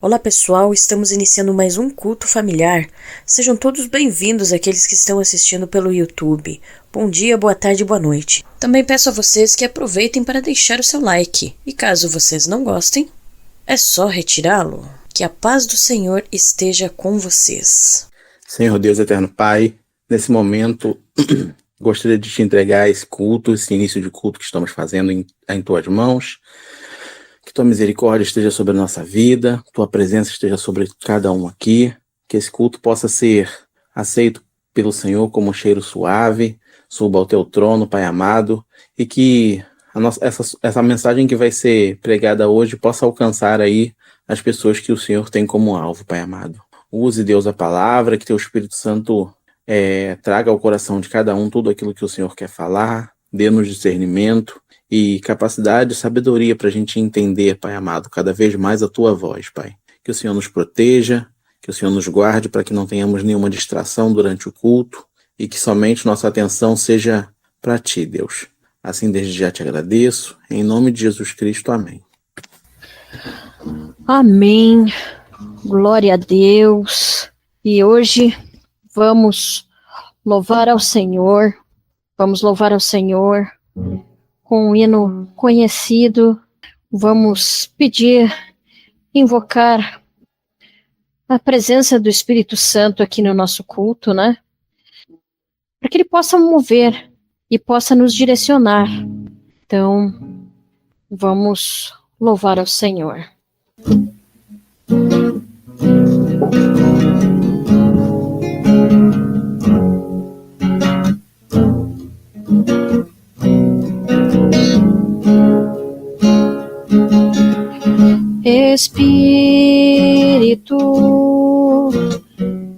Olá pessoal, estamos iniciando mais um culto familiar. Sejam todos bem-vindos aqueles que estão assistindo pelo YouTube. Bom dia, boa tarde e boa noite. Também peço a vocês que aproveitem para deixar o seu like. E caso vocês não gostem, é só retirá-lo. Que a paz do Senhor esteja com vocês. Senhor Deus eterno Pai, nesse momento gostaria de te entregar esse culto, esse início de culto que estamos fazendo em tuas mãos. Que tua misericórdia esteja sobre a nossa vida, tua presença esteja sobre cada um aqui, que esse culto possa ser aceito pelo Senhor como um cheiro suave, suba ao teu trono, Pai amado, e que essa mensagem que vai ser pregada hoje possa alcançar aí as pessoas que o Senhor tem como alvo, Pai amado. Use, Deus, a palavra, que teu Espírito Santo traga ao coração de cada um tudo aquilo que o Senhor quer falar, dê-nos discernimento e capacidade e sabedoria para a gente entender, Pai amado, cada vez mais a tua voz, Pai. Que o Senhor nos proteja, que o Senhor nos guarde para que não tenhamos nenhuma distração durante o culto e que somente nossa atenção seja para ti, Deus. Assim, desde já te agradeço. Em nome de Jesus Cristo, amém. Amém. Glória a Deus. E hoje vamos louvar ao Senhor. Vamos louvar ao Senhor com um hino conhecido. Vamos pedir, invocar a presença do Espírito Santo aqui no nosso culto, né? Para que ele possa mover e possa nos direcionar. Então, vamos louvar ao Senhor. Espírito,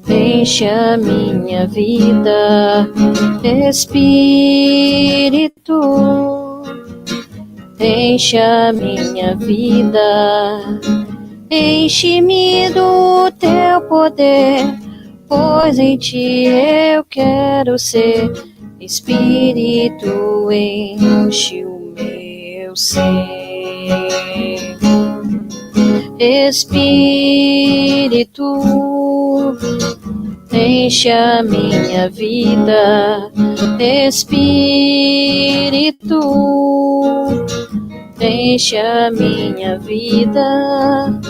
enche a minha vida. Espírito, enche a minha vida. Enche-me do teu poder, pois em ti eu quero ser. Espírito, enche o meu ser. Espírito, enche a minha vida. Espírito, enche a minha vida.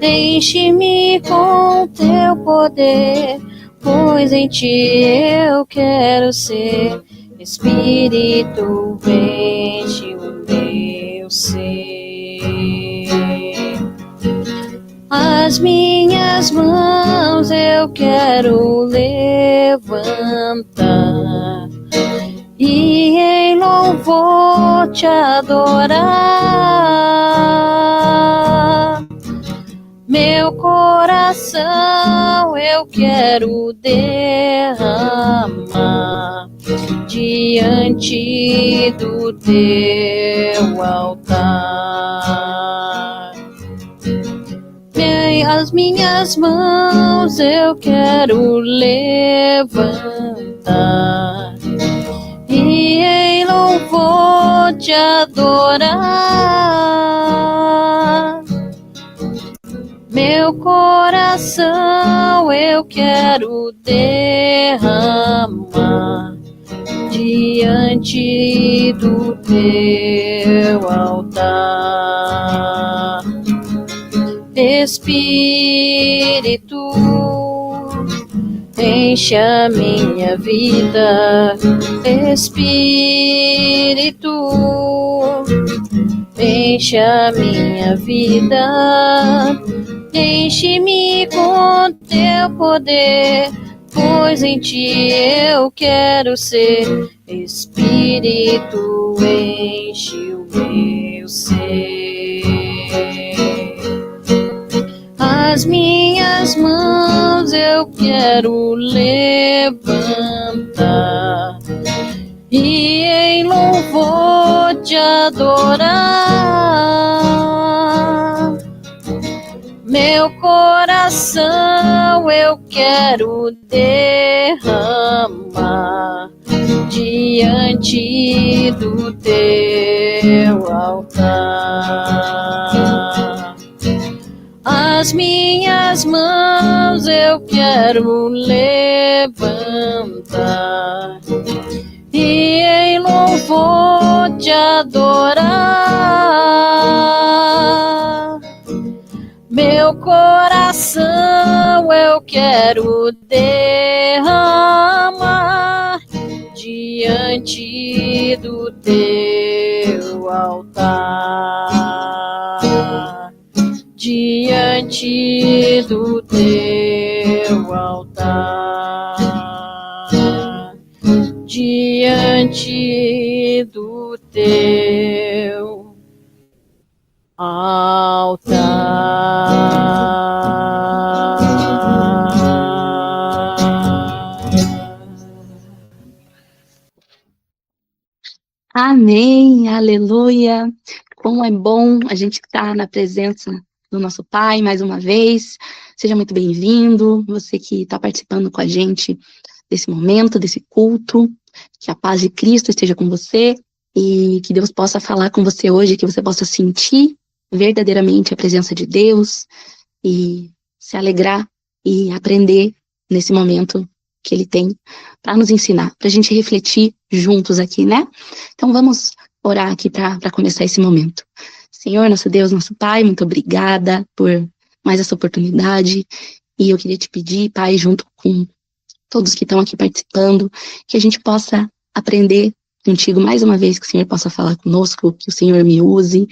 Enche-me com teu poder, pois em ti eu quero ser. Espírito, enche o meu ser. As minhas mãos eu quero levantar e em louvor te adorar. Meu coração eu quero derramar diante do teu altar. As minhas mãos eu quero levantar e em louvor te adorar. Meu coração eu quero derramar diante do teu altar. Espírito, enche a minha vida. Espírito, enche a minha vida. Enche-me com teu poder, pois em ti eu quero ser. Espírito, enche o meu ser. As minhas mãos eu quero levantar e em louvor te adorar. Meu coração eu quero derramar diante do teu altar. as minhas mãos eu quero levantar e em louvor te adorar. Meu coração eu quero derramar diante do teu altar, diante do teu altar, diante do teu altar. Amém, aleluia. Como é bom a gente estar na presença do nosso Pai mais uma vez. Seja muito bem-vindo, você que está participando com a gente desse momento, desse culto. Que a paz de Cristo esteja com você e que Deus possa falar com você hoje, que você possa sentir verdadeiramente a presença de Deus e se alegrar e aprender nesse momento que Ele tem para nos ensinar, para a gente refletir juntos aqui, né? Então vamos orar aqui para começar esse momento. Senhor, nosso Deus, nosso Pai, muito obrigada por mais essa oportunidade. E eu queria te pedir, Pai, junto com todos que estão aqui participando, que a gente possa aprender contigo mais uma vez, que o Senhor possa falar conosco, que o Senhor me use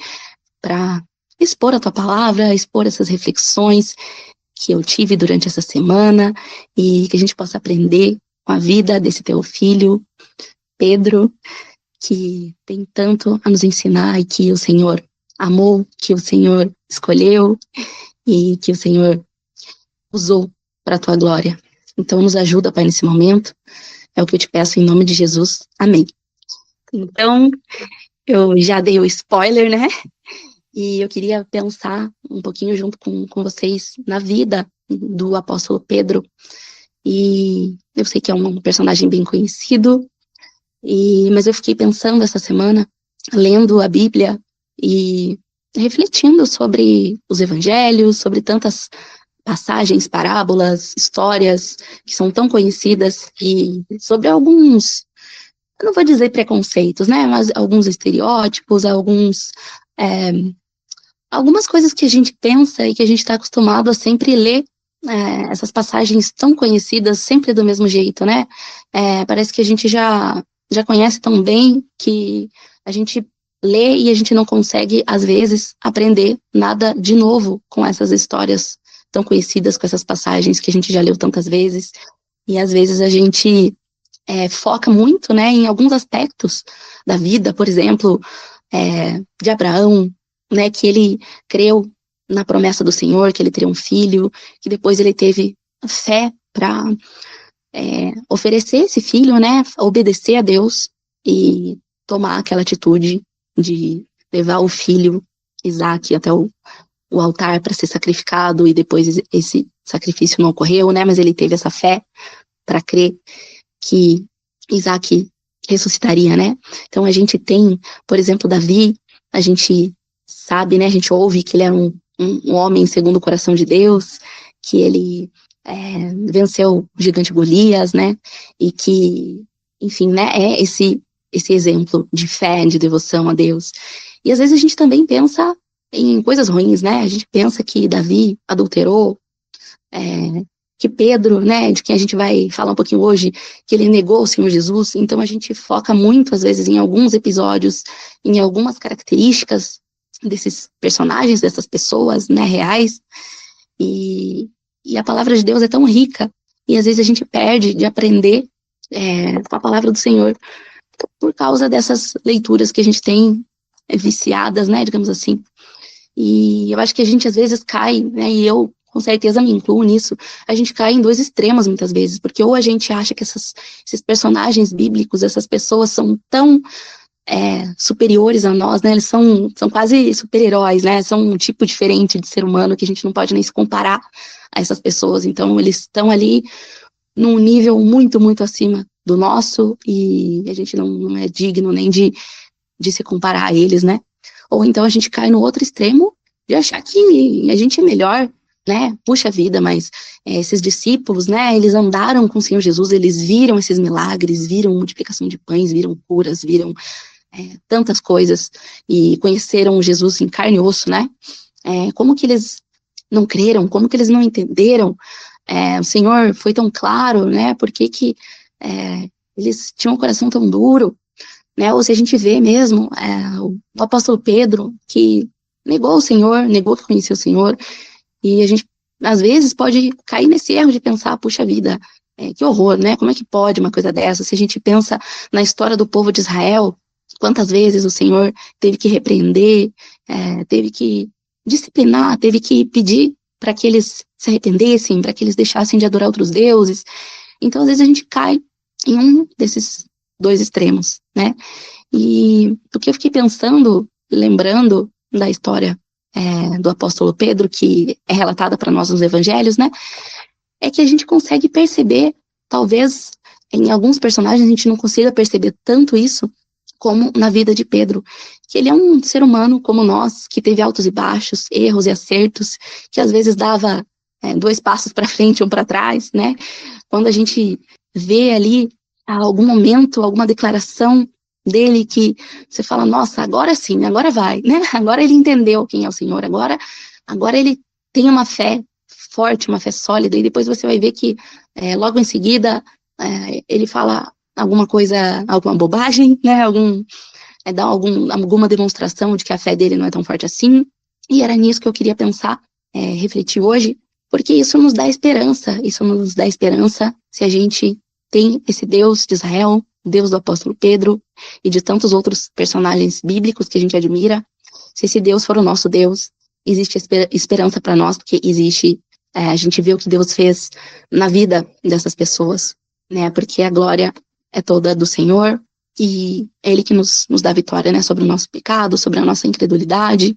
para expor a tua palavra, expor essas reflexões que eu tive durante essa semana e que a gente possa aprender com a vida desse teu filho, Pedro, que tem tanto a nos ensinar e que o Senhor amou, que o Senhor escolheu e que o Senhor usou para a tua glória. Então nos ajuda, Pai, nesse momento. É o que eu te peço em nome de Jesus. Amém. Então, eu já dei o spoiler, né? E eu queria pensar um pouquinho junto com vocês na vida do apóstolo Pedro. E eu sei que é um personagem bem conhecido, mas eu fiquei pensando essa semana, lendo a Bíblia e refletindo sobre os evangelhos, sobre tantas passagens, parábolas, histórias que são tão conhecidas e sobre alguns, eu não vou dizer preconceitos, né? Mas alguns estereótipos, algumas coisas que a gente pensa e que a gente está acostumado a sempre ler essas passagens tão conhecidas, sempre do mesmo jeito, né? Parece que a gente já conhece tão bem que a gente lê e a gente não consegue, às vezes, aprender nada de novo com essas histórias tão conhecidas, com essas passagens que a gente já leu tantas vezes. E, às vezes, a gente foca muito, né, em alguns aspectos da vida, por exemplo, de Abraão, né, que ele creu na promessa do Senhor, que ele teria um filho, que depois ele teve fé para oferecer esse filho, né, obedecer a Deus e tomar aquela atitude de levar o filho Isaac até o altar para ser sacrificado, e depois esse sacrifício não ocorreu, né, mas ele teve essa fé para crer que Isaac ressuscitaria, né. Então a gente tem, por exemplo, Davi, a gente sabe, né, a gente ouve que ele era um homem segundo o coração de Deus, que ele venceu o gigante Golias, né, e que, enfim, né, é esse exemplo de fé, de devoção a Deus. E às vezes a gente também pensa em coisas ruins, né, a gente pensa que Davi adulterou, que Pedro, né, de quem a gente vai falar um pouquinho hoje, que ele negou o Senhor Jesus. Então a gente foca muito, às vezes, em alguns episódios, em algumas características desses personagens, dessas pessoas, né, reais, e a palavra de Deus é tão rica, e às vezes a gente perde de aprender com a palavra do Senhor, por causa dessas leituras que a gente tem viciadas, né, digamos assim. E eu acho que a gente às vezes cai, né, e eu com certeza me incluo nisso, a gente cai em dois extremos muitas vezes, porque ou a gente acha que esses personagens bíblicos, essas pessoas são tão superiores a nós, né, eles são quase super-heróis, né, são um tipo diferente de ser humano que a gente não pode nem se comparar a essas pessoas, então eles estão ali num nível muito, muito acima do nosso, e a gente não é digno nem de se comparar a eles, né, ou então a gente cai no outro extremo de achar que a gente é melhor né? Puxa vida, mas esses discípulos, né? Eles andaram com o Senhor Jesus, eles viram esses milagres, viram multiplicação de pães, viram curas, viram tantas coisas, e conheceram Jesus em carne e osso, né? Como que eles não creram? Como que eles não entenderam? O Senhor foi tão claro, né? Por que que eles tinham um coração tão duro, né? Ou se a gente vê mesmo o apóstolo Pedro, que negou o Senhor, negou que conhecia o Senhor, e a gente, às vezes, pode cair nesse erro de pensar, puxa vida, que horror, né? Como é que pode uma coisa dessa? Se a gente pensa na história do povo de Israel, quantas vezes o Senhor teve que repreender, teve que disciplinar, teve que pedir para que eles se arrependessem, para que eles deixassem de adorar outros deuses. Então, às vezes, a gente cai em um desses dois extremos, né? E o que eu fiquei pensando, lembrando da história do apóstolo Pedro, que é relatada para nós nos evangelhos, né? É que a gente consegue perceber, talvez em alguns personagens a gente não consiga perceber tanto isso, como na vida de Pedro, que ele é um ser humano como nós, que teve altos e baixos, erros e acertos, que às vezes dava 2 passos para frente, um para trás, né? Quando a gente vê ali algum momento, alguma declaração dele que você fala, nossa, agora sim, agora vai, né? Agora ele entendeu quem é o Senhor, agora ele tem uma fé forte, uma fé sólida, e depois você vai ver que logo em seguida ele fala alguma coisa, alguma bobagem, né? Dá alguma demonstração de que a fé dele não é tão forte assim, e era nisso que eu queria pensar, refletir hoje, porque isso nos dá esperança se a gente tem esse Deus de Israel, Deus do apóstolo Pedro, e de tantos outros personagens bíblicos que a gente admira. Se esse Deus for o nosso Deus, existe esperança para nós, porque existe, a gente vê o que Deus fez na vida dessas pessoas, né? Porque a glória é toda do Senhor, e é Ele que nos dá vitória, né? Sobre o nosso pecado, sobre a nossa incredulidade.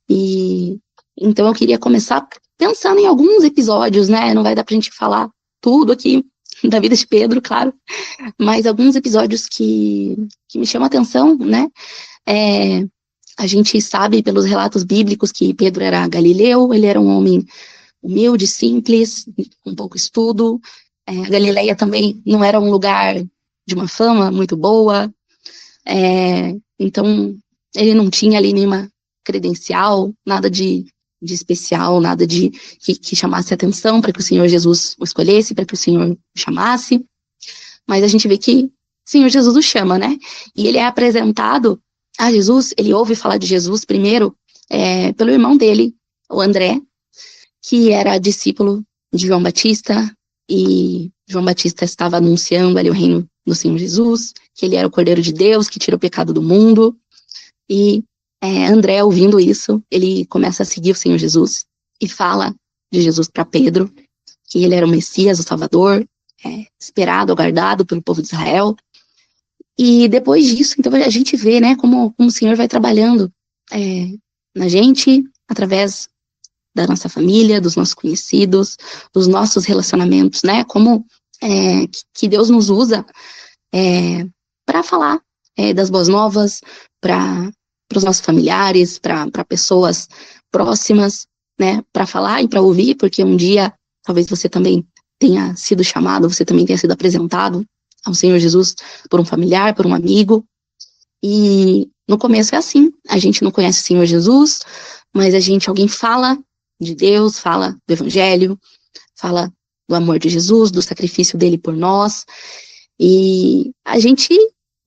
E então eu queria começar pensando em alguns episódios, né? Não vai dar pra gente falar tudo aqui da vida de Pedro, claro, mas alguns episódios que me chamam a atenção, né? A gente sabe pelos relatos bíblicos que Pedro era galileu, ele era um homem humilde, simples, com pouco estudo. A Galileia também não era um lugar de uma fama muito boa, então ele não tinha ali nenhuma credencial, nada de especial, nada que chamasse atenção para que o Senhor Jesus o escolhesse, para que o Senhor o chamasse. Mas a gente vê que o Senhor Jesus o chama, né? E ele é apresentado a Jesus, ele ouve falar de Jesus primeiro pelo irmão dele, o André, que era discípulo de João Batista, e João Batista estava anunciando ali o reino do Senhor Jesus, que ele era o Cordeiro de Deus, que tira o pecado do mundo. E André, ouvindo isso, ele começa a seguir o Senhor Jesus e fala de Jesus para Pedro, que ele era o Messias, o Salvador, esperado, aguardado pelo povo de Israel. E depois disso, então a gente vê, né, como o Senhor vai trabalhando na gente, através da nossa família, dos nossos conhecidos, dos nossos relacionamentos, né, como que Deus nos usa para falar das boas novas, para os nossos familiares, para pessoas próximas, né, para falar e para ouvir, porque um dia talvez você também tenha sido chamado, você também tenha sido apresentado ao Senhor Jesus por um familiar, por um amigo. E no começo é assim, a gente não conhece o Senhor Jesus, mas alguém fala de Deus, fala do Evangelho, fala do amor de Jesus, do sacrifício dele por nós, e a gente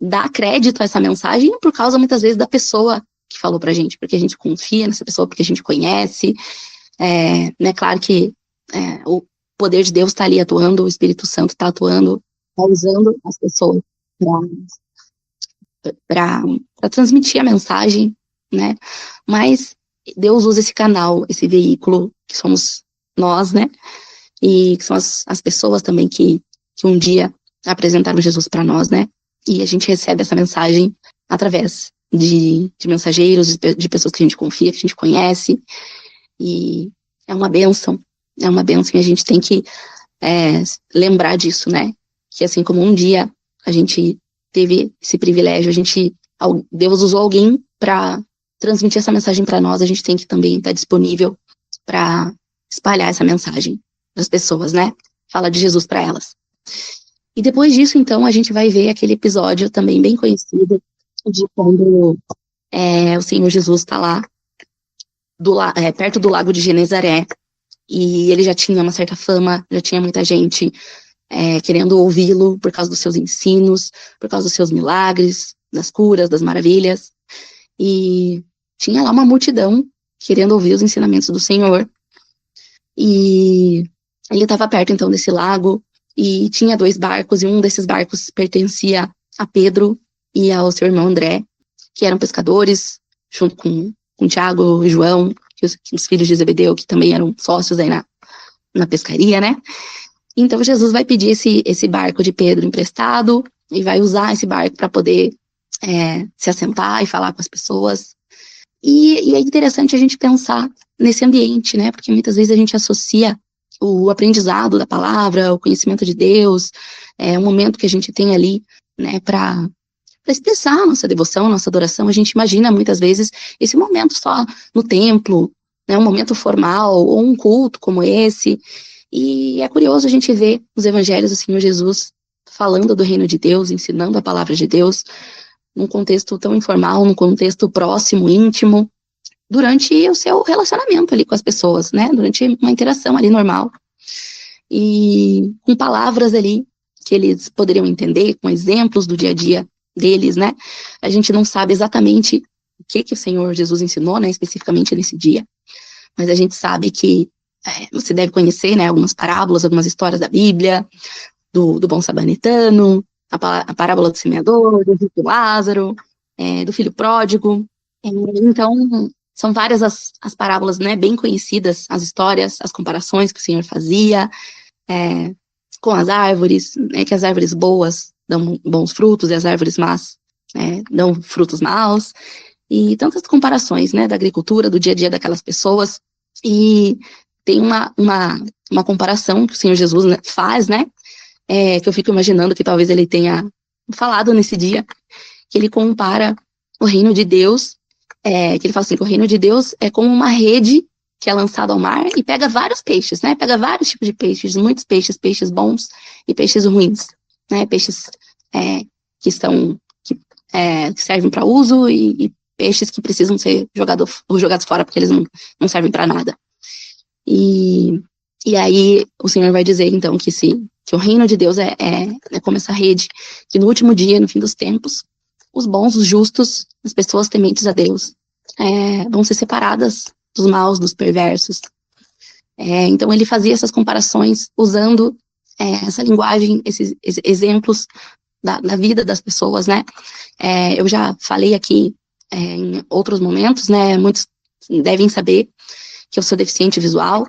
dá crédito a essa mensagem por causa, muitas vezes, da pessoa que falou pra gente, porque a gente confia nessa pessoa, porque a gente conhece, né, claro que o poder de Deus está ali atuando, o Espírito Santo está atuando, está usando as pessoas para transmitir a mensagem, né, mas Deus usa esse canal, esse veículo, que somos nós, né, e que são as pessoas também que um dia apresentaram Jesus para nós, né, e a gente recebe essa mensagem através de mensageiros, de pessoas que a gente confia, que a gente conhece, e é uma bênção, e a gente tem que lembrar disso, né, que assim como um dia a gente teve esse privilégio, Deus usou alguém para transmitir essa mensagem para nós, a gente tem que também estar disponível para espalhar essa mensagem das pessoas, né? Fala de Jesus para elas. E depois disso, então, a gente vai ver aquele episódio também bem conhecido de quando o Senhor Jesus está lá perto do lago de Genezaré, e ele já tinha uma certa fama, já tinha muita gente querendo ouvi-lo por causa dos seus ensinos, por causa dos seus milagres, das curas, das maravilhas, e tinha lá uma multidão querendo ouvir os ensinamentos do Senhor, e ele estava perto, então, desse lago, e tinha 2 barcos, e um desses barcos pertencia a Pedro e ao seu irmão André, que eram pescadores, junto com Tiago e João, os filhos de Zebedeu, que também eram sócios aí na pescaria, né? Então Jesus vai pedir esse barco de Pedro emprestado e vai usar esse barco para poder se assentar e falar com as pessoas. E é interessante a gente pensar nesse ambiente, né? Porque muitas vezes a gente associa o aprendizado da palavra, o conhecimento de Deus, um momento que a gente tem ali, né, para expressar a nossa devoção, a nossa adoração. A gente imagina muitas vezes esse momento só no templo, né, um momento formal, ou um culto como esse. E é curioso a gente ver os evangelhos do Senhor Jesus falando do reino de Deus, ensinando a palavra de Deus, num contexto tão informal, num contexto próximo, íntimo, durante o seu relacionamento ali com as pessoas, né, durante uma interação ali normal. E com palavras ali que eles poderiam entender, com exemplos do dia a dia deles, né? A gente não sabe exatamente o que o Senhor Jesus ensinou, né, especificamente nesse dia, mas a gente sabe que você deve conhecer, né, algumas parábolas, algumas histórias da Bíblia, do bom samaritano, a parábola do semeador, do rico Lázaro, do filho pródigo. Então, são várias as parábolas, né, bem conhecidas, as histórias, as comparações que o Senhor fazia com as árvores, né, que as árvores boas dão bons frutos e as árvores más dão frutos maus, e tantas comparações, né, da agricultura, do dia a dia daquelas pessoas. E tem uma comparação que o Senhor Jesus, né, faz, né, que eu fico imaginando que talvez ele tenha falado nesse dia, que ele compara o reino de Deus, que ele fala assim, que o reino de Deus é como uma rede que é lançada ao mar e pega vários peixes, né, pega vários tipos de peixes, muitos peixes, peixes bons e peixes ruins, né, peixes que servem para uso e peixes que precisam ser jogados fora porque eles não servem para nada. E aí o Senhor vai dizer, então, que o reino de Deus é como essa rede, que no último dia, no fim dos tempos, os bons, os justos, as pessoas tementes a Deus, vão ser separadas dos maus, dos perversos. Então ele fazia essas comparações usando essa linguagem, esses exemplos da vida das pessoas, né? Eu já falei aqui em outros momentos, né? Muitos devem saber que eu sou deficiente visual,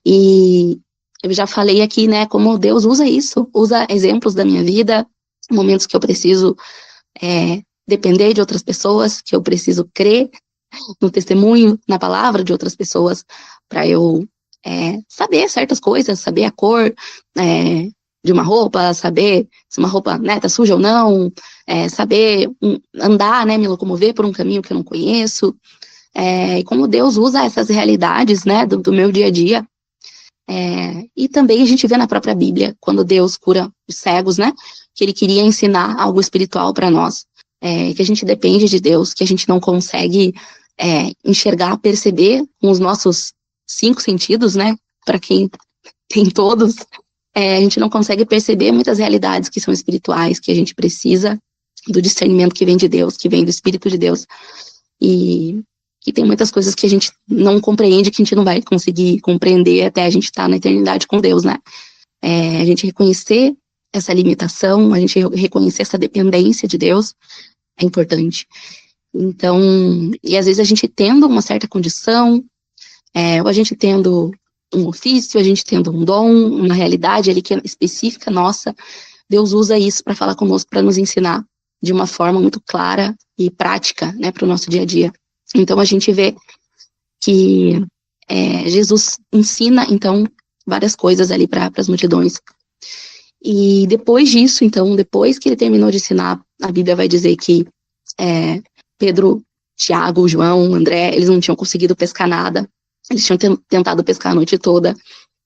e eu já falei aqui, né, como Deus usa isso, usa exemplos da minha vida, momentos que eu preciso depender de outras pessoas, que eu preciso crer no testemunho, na palavra de outras pessoas, para eu saber certas coisas, saber a cor de uma roupa, saber se uma roupa, né, tá suja ou não, saber andar, né, me locomover por um caminho que eu não conheço, e como Deus usa essas realidades, né, do meu dia a dia. E também a gente vê na própria Bíblia, quando Deus cura os cegos, né, que ele queria ensinar algo espiritual para nós, que a gente depende de Deus, que a gente não consegue enxergar, perceber com os nossos 5 sentidos, né, para quem tem todos, a gente não consegue perceber muitas realidades que são espirituais, que a gente precisa do discernimento que vem de Deus, que vem do Espírito de Deus, e que tem muitas coisas que a gente não compreende, que a gente não vai conseguir compreender até a gente estar na eternidade com Deus, né? A gente reconhecer essa limitação, a gente reconhecer essa dependência de Deus é importante. Então, e às vezes a gente tendo uma certa condição, ou a gente tendo um ofício, a gente tendo um dom, uma realidade ali que é específica nossa, Deus usa isso para falar conosco, para nos ensinar de uma forma muito clara e prática, né, para o nosso dia a dia. Então a gente vê que Jesus ensina, então, várias coisas ali para as multidões. E depois disso, então, depois que ele terminou de ensinar, a Bíblia vai dizer que Pedro, Tiago, João, André, eles não tinham conseguido pescar nada, Eles tinham tentado pescar a noite toda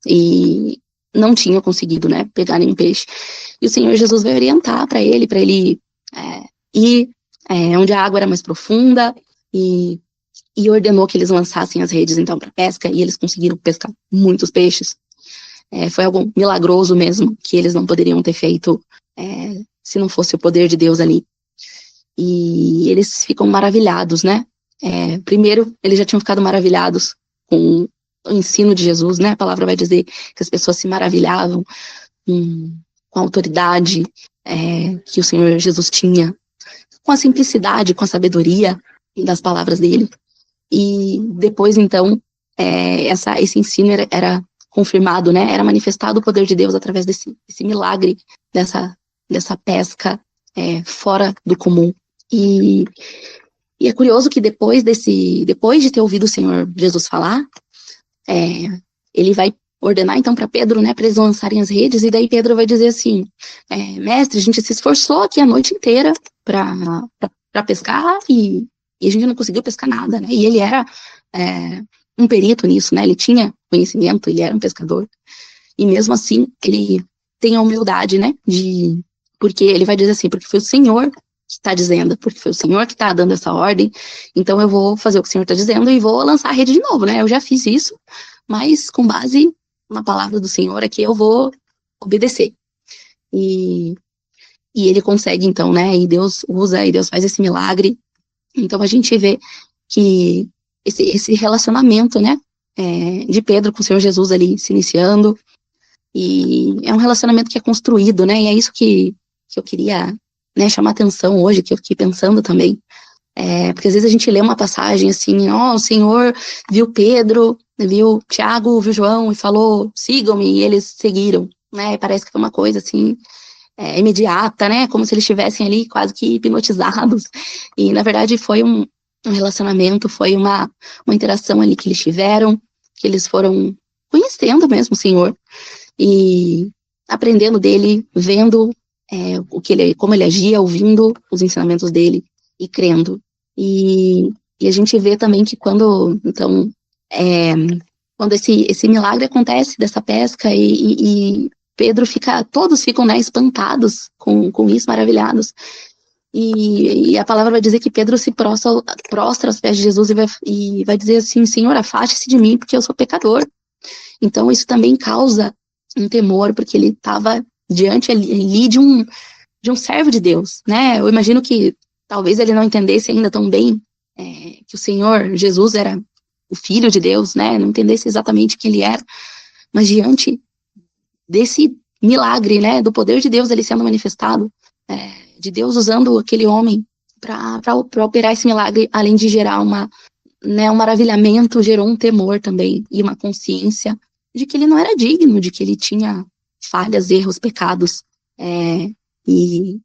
e não tinham conseguido, né, pegar nenhum peixe. E o Senhor Jesus vai orientar para ele ir onde a água era mais profunda e ordenou que eles lançassem as redes, então, para pesca, e eles conseguiram pescar muitos peixes. Foi algo milagroso mesmo, que eles não poderiam ter feito se não fosse o poder de Deus ali. E eles ficam maravilhados, né? Primeiro, eles já tinham ficado maravilhados com o ensino de Jesus, né? A palavra vai dizer que as pessoas se maravilhavam com a autoridade que o Senhor Jesus tinha, com a simplicidade, com a sabedoria das palavras dele. E depois, então, esse ensino era confirmado, né? Era manifestado o poder de Deus através desse milagre, dessa pesca fora do comum. E é curioso que depois de ter ouvido o Senhor Jesus falar, ele vai ordenar então para Pedro, né, para eles lançarem as redes, e daí Pedro vai dizer assim, mestre, a gente se esforçou aqui a noite inteira para pescar e a gente não conseguiu pescar nada, né, e ele era um perito nisso, né, ele tinha conhecimento, ele era um pescador, e mesmo assim ele tem a humildade, né, porque ele vai dizer assim, porque foi o Senhor que está dizendo, porque foi o Senhor que está dando essa ordem, então eu vou fazer o que o Senhor está dizendo e vou lançar a rede de novo, né, eu já fiz isso, mas com base na palavra do Senhor aqui eu vou obedecer. E ele consegue então, né, e Deus usa, e Deus faz esse milagre. Então a gente vê que esse relacionamento, né, de Pedro com o Senhor Jesus ali se iniciando, e é um relacionamento que é construído, né, e é isso que eu queria, né, chamar atenção hoje, que eu fiquei pensando também, porque às vezes a gente lê uma passagem assim, o Senhor viu Pedro, viu Tiago, viu João e falou, sigam-me, e eles seguiram, né, e parece que foi uma coisa assim, imediata, né, como se eles estivessem ali quase que hipnotizados, e na verdade foi um relacionamento, foi uma interação ali que eles tiveram, que eles foram conhecendo mesmo o Senhor, e aprendendo dele, vendo como ele agia, ouvindo os ensinamentos dele e crendo. E a gente vê também que quando esse milagre acontece dessa pesca e Pedro todos ficam, né, espantados com isso, maravilhados. E a palavra vai dizer que Pedro se prostra aos pés de Jesus e vai dizer assim, Senhor, afaste-se de mim, porque eu sou pecador. Então isso também causa um temor, porque ele estava diante ali de um servo de Deus, né? Eu imagino que talvez ele não entendesse ainda tão bem que o Senhor Jesus era o Filho de Deus, né? Não entendesse exatamente quem ele era, mas diante desse milagre, né, do poder de Deus ele sendo manifestado, de Deus usando aquele homem para operar esse milagre, além de gerar um maravilhamento, gerou um temor também e uma consciência de que ele não era digno, de que ele tinha falhas, erros, pecados, e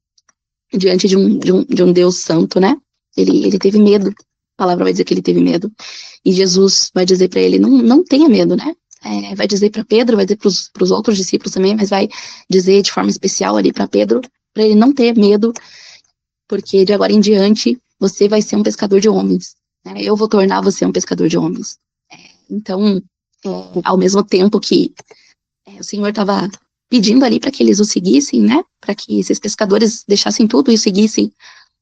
diante de um Deus santo, né? Ele teve medo. A palavra vai dizer que ele teve medo. E Jesus vai dizer para ele, não tenha medo, né? Vai dizer para Pedro, vai dizer para os outros discípulos também, mas vai dizer de forma especial ali para Pedro, para ele não ter medo, porque de agora em diante você vai ser um pescador de homens, né? Eu vou tornar você um pescador de homens. Então, ao mesmo tempo que o Senhor estava pedindo ali para que eles o seguissem, né? Para que esses pescadores deixassem tudo e o seguissem,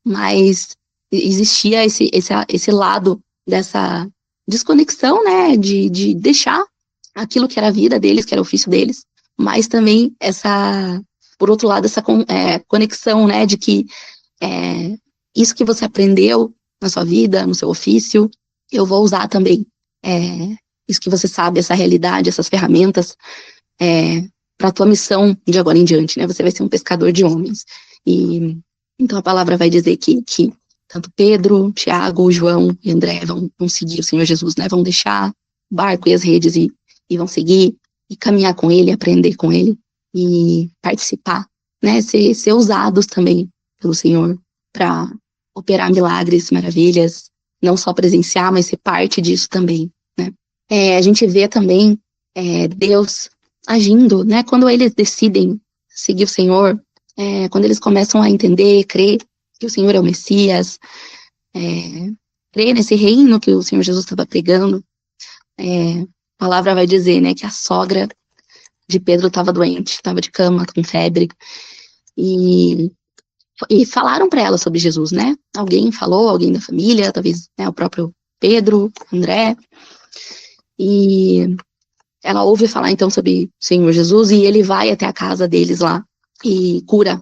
mas existia esse lado dessa desconexão, né? De deixar aquilo que era a vida deles, que era o ofício deles, mas também por outro lado, essa conexão, né? De que isso que você aprendeu na sua vida, no seu ofício, eu vou usar também. Isso que você sabe, essa realidade, essas ferramentas, para a tua missão de agora em diante, né? Você vai ser um pescador de homens. E então a palavra vai dizer que tanto Pedro, Tiago, João e André vão seguir o Senhor Jesus, né? Vão deixar o barco e as redes e vão seguir e caminhar com ele, aprender com ele e participar, né? Ser usados também pelo Senhor para operar milagres, maravilhas, não só presenciar, mas ser parte disso também, né? A gente vê também Deus agindo, né? Quando eles decidem seguir o Senhor, quando eles começam a entender, crer que o Senhor é o Messias, crer nesse reino que o Senhor Jesus estava pregando, a palavra vai dizer, né, que a sogra de Pedro estava doente, estava de cama, com febre, e falaram para ela sobre Jesus, né? Alguém falou, alguém da família, talvez, né, o próprio Pedro, André, e ela ouve falar então sobre o Senhor Jesus, e ele vai até a casa deles lá e cura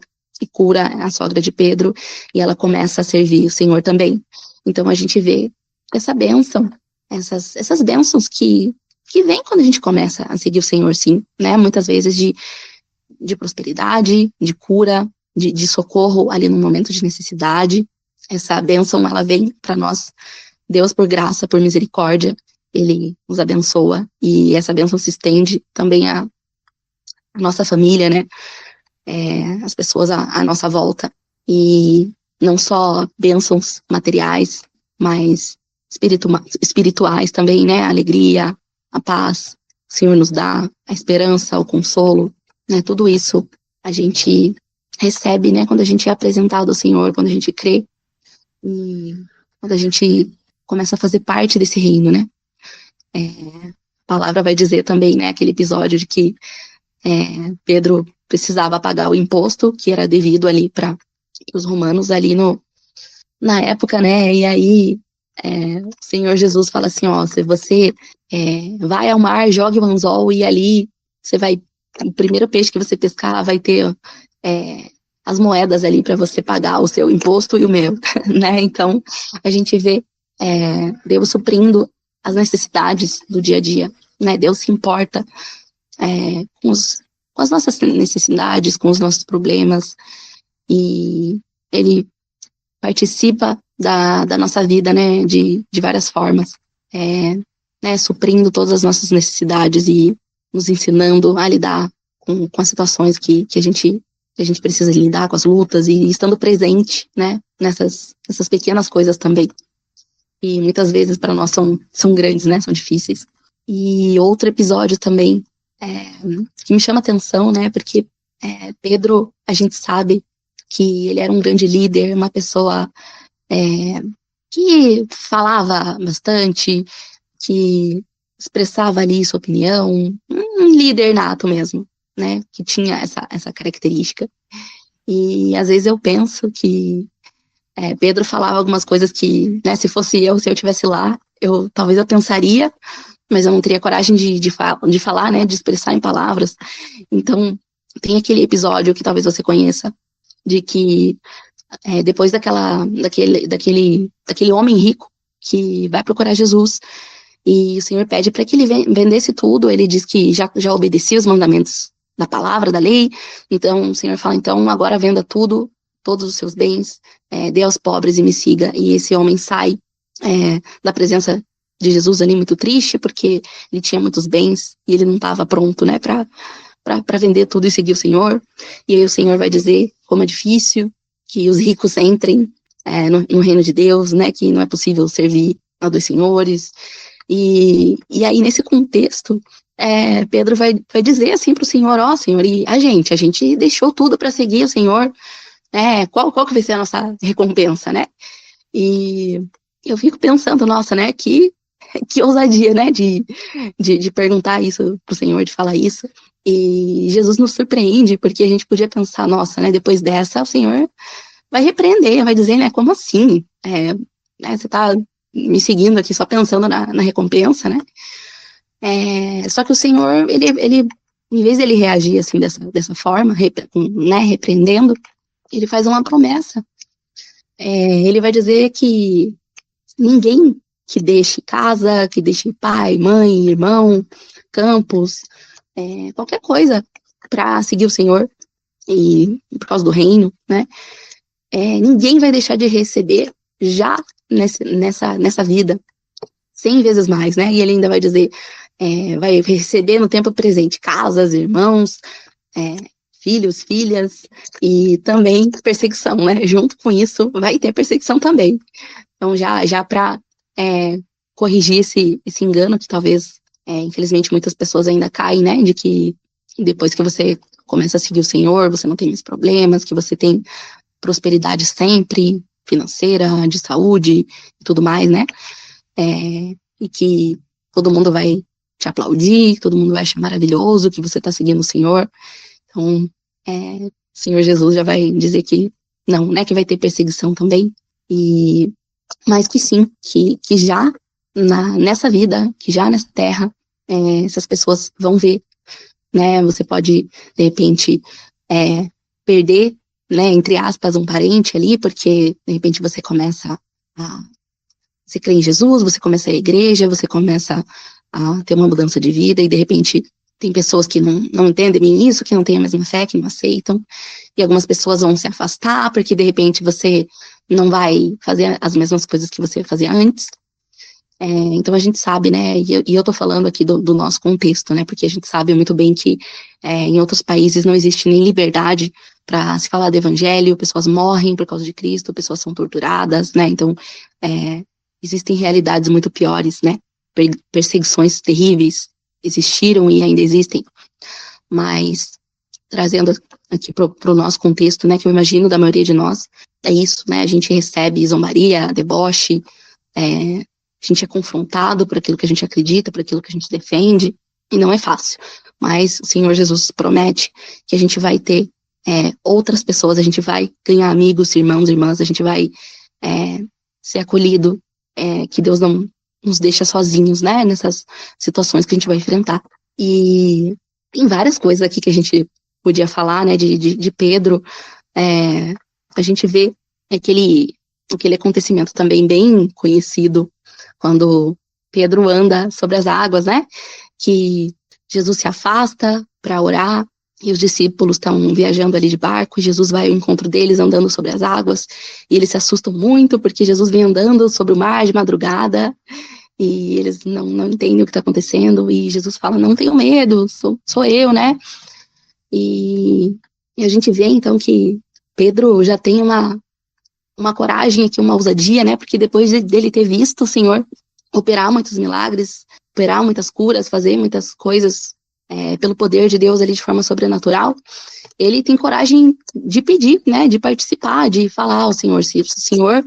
a sogra de Pedro, e ela começa a servir o Senhor também. Então a gente vê essa bênção, essas bênçãos que vem quando a gente começa a seguir o Senhor, sim, né? Muitas vezes de prosperidade, de cura, de socorro ali no momento de necessidade. Essa bênção, ela vem para nós. Deus, por graça, por misericórdia, ele nos abençoa, e essa bênção se estende também à nossa família, né? As pessoas à nossa volta, e não só bênçãos materiais, mas espirituais também, né? A alegria, a paz, o Senhor nos dá, a esperança, o consolo, né? Tudo isso a gente recebe, né? Quando a gente é apresentado ao Senhor, quando a gente crê, e quando a gente começa a fazer parte desse reino, né? A palavra vai dizer também, né? Aquele episódio de que Pedro precisava pagar o imposto que era devido ali para os romanos ali na época, né? E aí o Senhor Jesus fala assim, ó, se você vai ao mar, jogue o anzol, e ali você vai, o primeiro peixe que você pescar vai ter as moedas ali para você pagar o seu imposto e o meu, né? Então a gente vê Deus suprindo as necessidades do dia a dia, né? Deus se importa com as nossas necessidades, com os nossos problemas, e ele participa da nossa vida, né, de várias formas, né, suprindo todas as nossas necessidades e nos ensinando a lidar com as situações que a gente precisa lidar, com as lutas, e estando presente, né, nessas pequenas coisas também. E muitas vezes para nós são grandes, né, são difíceis. E outro episódio também que me chama atenção, né, porque Pedro, a gente sabe que ele era um grande líder, uma pessoa que falava bastante, que expressava ali sua opinião, um líder nato mesmo, né, que tinha essa característica. E às vezes eu penso que Pedro falava algumas coisas que, né, se eu tivesse lá, talvez eu pensaria, mas eu não teria coragem de falar, né, de expressar em palavras. Então, tem aquele episódio que talvez você conheça, de que depois daquele homem rico que vai procurar Jesus, e o Senhor pede para que ele vendesse tudo. Ele diz que já obedecia os mandamentos da palavra, da lei. Então o Senhor fala, então agora venda tudo, todos os seus bens, dê aos pobres e me siga. E esse homem sai da presença de Jesus ali muito triste, porque ele tinha muitos bens e ele não estava pronto, né, para vender tudo e seguir o Senhor. E aí o Senhor vai dizer como é difícil que os ricos entrem no reino de Deus, né, que não é possível servir a dois senhores. E aí nesse contexto, Pedro vai dizer assim para o Senhor, ó, Senhor, e a gente deixou tudo para seguir o Senhor, qual que vai ser a nossa recompensa, né? E eu fico pensando, nossa, né, que ousadia, né, de perguntar isso pro Senhor, de falar isso. E Jesus nos surpreende, porque a gente podia pensar, nossa, né, depois dessa, o Senhor vai repreender, vai dizer, né, como assim? Né, você tá me seguindo aqui só pensando na recompensa, né? Só que o Senhor, ele em vez de ele reagir assim dessa forma, né, repreendendo, ele faz uma promessa. Ele vai dizer que ninguém que deixe casa, que deixe pai, mãe, irmão, campos, qualquer coisa para seguir o Senhor e por causa do reino, né? Ninguém vai deixar de receber já nessa vida 100 vezes mais, né? E ele ainda vai dizer, vai receber no tempo presente casas, irmãos, filhos, filhas, e também perseguição, né? Junto com isso vai ter perseguição também. Então já para corrigir esse engano que talvez, infelizmente, muitas pessoas ainda caem, né? De que depois que você começa a seguir o Senhor, você não tem mais problemas, que você tem prosperidade sempre, financeira, de saúde e tudo mais, né? E que todo mundo vai te aplaudir, todo mundo vai achar maravilhoso que você está seguindo o Senhor. Então, o Senhor Jesus já vai dizer que não, né, que vai ter perseguição também, mas que sim, que já nessa vida, que já nessa terra, essas pessoas vão ver, né, você pode, de repente, perder, né, entre aspas, um parente ali, porque, de repente, você começa você crê em Jesus, você começa a ir à igreja, você começa a ter uma mudança de vida, e, de repente, tem pessoas que não entendem bem isso, que não têm a mesma fé, que não aceitam, e algumas pessoas vão se afastar, porque, de repente, você não vai fazer as mesmas coisas que você fazia antes. Então a gente sabe, né, e eu tô falando aqui do nosso contexto, né, porque a gente sabe muito bem que em outros países não existe nem liberdade para se falar do evangelho, pessoas morrem por causa de Cristo, pessoas são torturadas, né, então existem realidades muito piores, né, perseguições terríveis existiram e ainda existem, mas trazendo aqui pro nosso contexto, né, que eu imagino da maioria de nós, é isso, né, a gente recebe zombaria, deboche, a gente é confrontado por aquilo que a gente acredita, por aquilo que a gente defende, e não é fácil. Mas o Senhor Jesus promete que a gente vai ter outras pessoas, a gente vai ganhar amigos, irmãos, irmãs, a gente vai ser acolhido, que Deus não nos deixa sozinhos, né, nessas situações que a gente vai enfrentar. E tem várias coisas aqui que a gente podia falar, né, de Pedro. A gente vê aquele acontecimento também bem conhecido, quando Pedro anda sobre as águas, né, que Jesus se afasta para orar, e os discípulos estão viajando ali de barco, e Jesus vai ao encontro deles andando sobre as águas, e eles se assustam muito, porque Jesus vem andando sobre o mar de madrugada, e eles não entendem o que está acontecendo, e Jesus fala, não tenham medo, sou eu, né, e a gente vê, então, que Pedro já tem uma coragem aqui, uma ousadia, né, porque depois dele ter visto o Senhor operar muitos milagres, operar muitas curas, fazer muitas coisas pelo poder de Deus ali de forma sobrenatural, ele tem coragem de pedir, né, de participar, de falar ao Senhor, se o Senhor,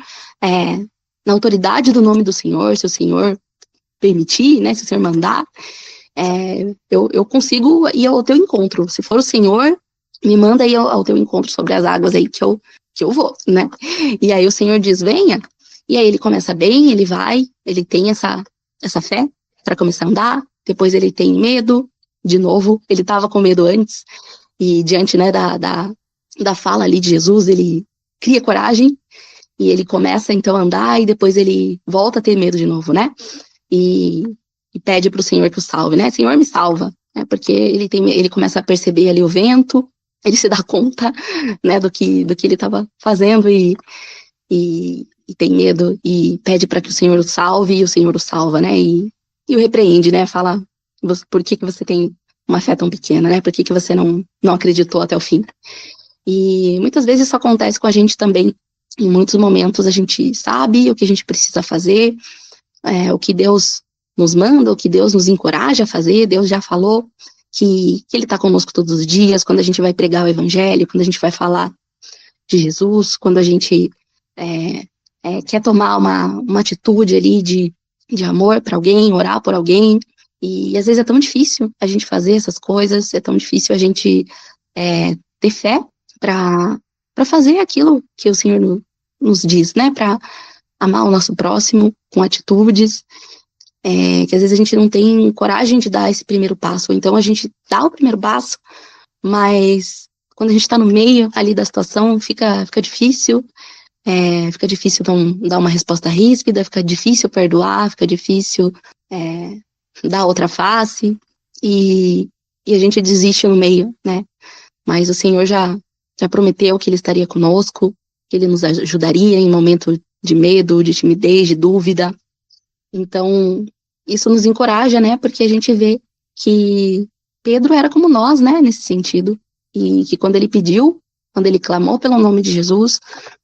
na autoridade do nome do Senhor, se o Senhor permitir, né, se o Senhor mandar, eu consigo ir ao teu encontro, se for o Senhor, me manda ir ao teu encontro sobre as águas aí, que eu vou, né, e aí o Senhor diz, venha, e aí ele começa bem, ele vai, ele tem essa fé para começar a andar, depois ele tem medo, de novo, ele estava com medo antes, e diante, né, da fala ali de Jesus, ele cria coragem, e ele começa então a andar, e depois ele volta a ter medo de novo, né, e pede para o Senhor que o salve, né, Senhor me salva, né, porque ele começa a perceber ali o vento, ele se dá conta, né, do que ele estava fazendo, e tem medo, e pede para que o Senhor o salve, e o Senhor o salva, né, e o repreende, né, fala, por que você tem uma fé tão pequena, né, por que você não acreditou até o fim. E muitas vezes isso acontece com a gente também, em muitos momentos a gente sabe o que a gente precisa fazer, o que Deus nos manda, o que Deus nos encoraja a fazer, Deus já falou que Ele está conosco todos os dias, quando a gente vai pregar o Evangelho, quando a gente vai falar de Jesus, quando a gente quer tomar uma atitude ali de amor para alguém, orar por alguém, e às vezes é tão difícil a gente fazer essas coisas, é tão difícil a gente ter fé para fazer aquilo que o Senhor nos diz, né, para amar o nosso próximo com atitudes, que às vezes a gente não tem coragem de dar esse primeiro passo, então a gente dá o primeiro passo, mas quando a gente está no meio ali da situação, fica difícil, fica difícil não dar uma resposta ríspida, fica difícil perdoar, fica difícil dar outra face, e a gente desiste no meio, né, mas o Senhor já prometeu que Ele estaria conosco, que Ele nos ajudaria em momento de medo, de timidez, de dúvida. Então, isso nos encoraja, né, porque a gente vê que Pedro era como nós, né, nesse sentido, e que quando ele pediu, quando ele clamou pelo nome de Jesus,